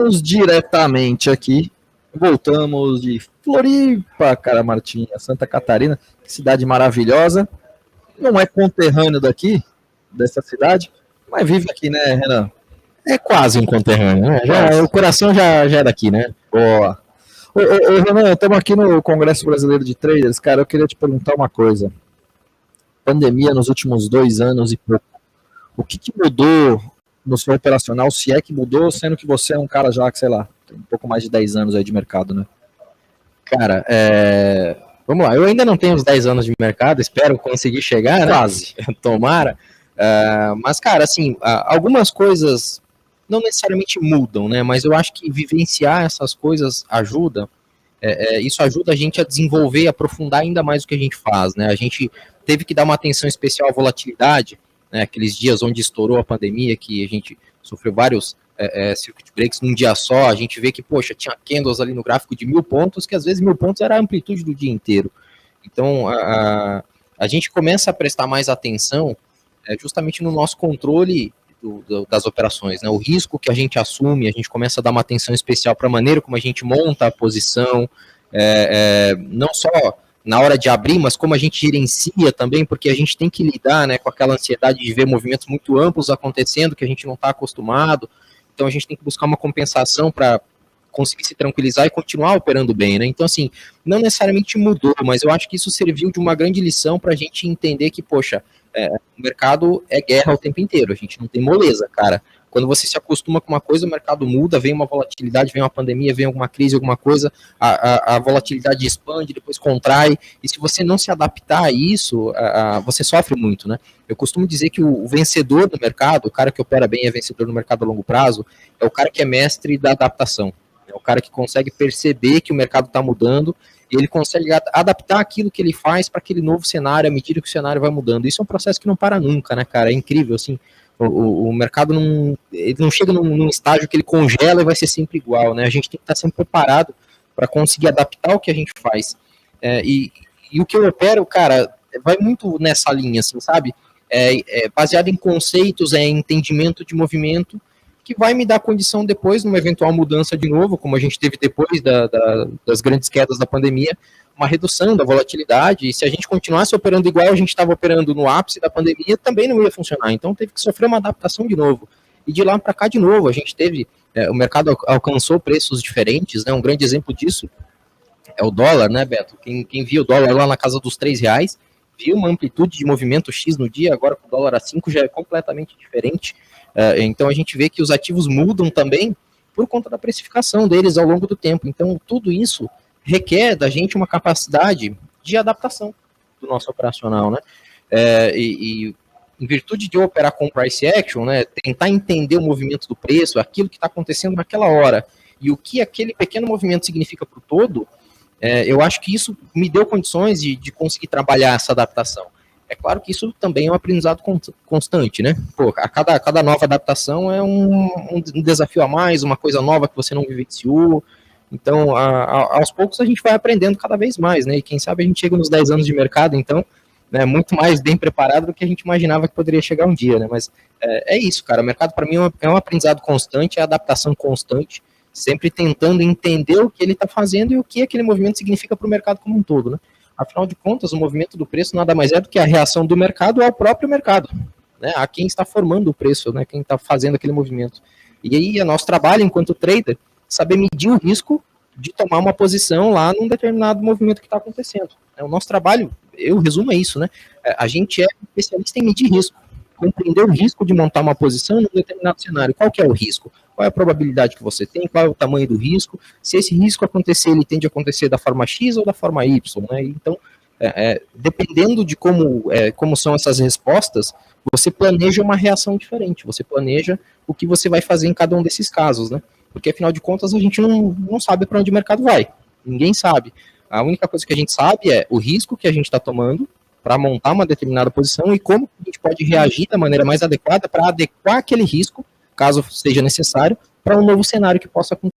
Estamos diretamente aqui, voltamos de Floripa, cara Martinha, Santa Catarina, que cidade maravilhosa. Não é conterrâneo daqui, dessa cidade, mas vive aqui, né, Renan? É quase um conterrâneo, né? O coração já é daqui, né? Boa. Ô, Renan, estamos aqui no Congresso Brasileiro de Traders, cara, eu queria te perguntar uma coisa. Pandemia nos últimos 2 anos e pouco. O que mudou no seu operacional, se é que mudou, sendo que você é um cara já que, sei lá, tem um pouco mais de 10 anos aí de mercado, né? Cara, vamos lá, eu ainda não tenho os 10 anos de mercado, espero conseguir chegar, né? Quase. Tomara. Mas, cara, assim, algumas coisas não necessariamente mudam, né? Mas eu acho que vivenciar essas coisas ajuda. Isso ajuda a gente a desenvolver e aprofundar ainda mais o que a gente faz, né? A gente teve que dar uma atenção especial à volatilidade, né? Aqueles dias onde estourou a pandemia, que a gente sofreu vários circuit breaks num dia só, a gente vê que, poxa, tinha candles ali no gráfico de 1.000 pontos, que às vezes 1.000 pontos era a amplitude do dia inteiro. Então, a gente começa a prestar mais atenção justamente no nosso controle das operações, né? O risco que a gente assume, a gente começa a dar uma atenção especial para a maneira como a gente monta a posição, não só na hora de abrir, mas como a gente gerencia também, porque a gente tem que lidar, né, com aquela ansiedade de ver movimentos muito amplos acontecendo, que a gente não está acostumado, então a gente tem que buscar uma compensação para conseguir se tranquilizar e continuar operando bem, né? Então, assim, não necessariamente mudou, mas eu acho que isso serviu de uma grande lição para a gente entender que, poxa, o mercado é guerra o tempo inteiro, a gente não tem moleza, cara. Quando você se acostuma com uma coisa, o mercado muda, vem uma volatilidade, vem uma pandemia, vem alguma crise, alguma coisa, a volatilidade expande, depois contrai, e se você não se adaptar a isso, você sofre muito, né? Eu costumo dizer que o vencedor do mercado, o cara que opera bem é vencedor no mercado a longo prazo, é o cara que é mestre da adaptação, é o cara que consegue perceber que o mercado está mudando, e ele consegue adaptar aquilo que ele faz para aquele novo cenário, à medida que o cenário vai mudando. Isso é um processo que não para nunca, né, cara? É incrível, assim. O mercado ele não chega num estágio que ele congela e vai ser sempre igual, né? A gente tem que estar sempre preparado para conseguir adaptar o que a gente faz. E o que eu opero, cara, vai muito nessa linha, assim, sabe? Baseado em conceitos, entendimento de movimento, que vai me dar condição depois, numa eventual mudança de novo, como a gente teve depois das grandes quedas da pandemia, uma redução da volatilidade, e se a gente continuasse operando igual a gente estava operando no ápice da pandemia, também não ia funcionar, então teve que sofrer uma adaptação de novo, e de lá para cá de novo, a gente teve, o mercado alcançou preços diferentes, né, um grande exemplo disso é o dólar, né, Beto? Quem viu o dólar lá na casa dos R$3, viu uma amplitude de movimento X no dia, agora com o dólar a 5 já é completamente diferente. Então a gente vê que os ativos mudam também por conta da precificação deles ao longo do tempo. Então tudo isso requer da gente uma capacidade de adaptação do nosso operacional, né? E em virtude de eu operar com price action, né, tentar entender o movimento do preço, aquilo que está acontecendo naquela hora e o que aquele pequeno movimento significa para o todo, eu acho que isso me deu condições de conseguir trabalhar essa adaptação. É claro que isso também é um aprendizado constante, né? Pô, cada nova adaptação é um desafio a mais, uma coisa nova que você não vivenciou. Então, aos poucos a gente vai aprendendo cada vez mais, né? E quem sabe a gente chega nos 10 anos de mercado, então, né, muito mais bem preparado do que a gente imaginava que poderia chegar um dia, né? Mas é isso, cara. O mercado, para mim, é um aprendizado constante, é adaptação constante, sempre tentando entender o que ele está fazendo e o que aquele movimento significa para o mercado como um todo, né? Afinal de contas, o movimento do preço nada mais é do que a reação do mercado ao próprio mercado, né? A quem está formando o preço, né? Quem está fazendo aquele movimento. E aí, é nosso trabalho enquanto trader, saber medir o risco de tomar uma posição lá num determinado movimento que está acontecendo. O nosso trabalho, eu resumo, é isso, né? A gente é especialista em medir risco, compreender o risco de montar uma posição num determinado cenário. Qual que é o risco? Qual é a probabilidade que você tem? Qual é o tamanho do risco? Se esse risco acontecer, ele tende a acontecer da forma X ou da forma Y, né? Então, dependendo de como são essas respostas, você planeja uma reação diferente, você planeja o que você vai fazer em cada um desses casos, né? Porque, afinal de contas, a gente não sabe para onde o mercado vai. Ninguém sabe. A única coisa que a gente sabe é o risco que a gente está tomando para montar uma determinada posição e como a gente pode reagir da maneira mais adequada para adequar aquele risco, caso seja necessário, para um novo cenário que possa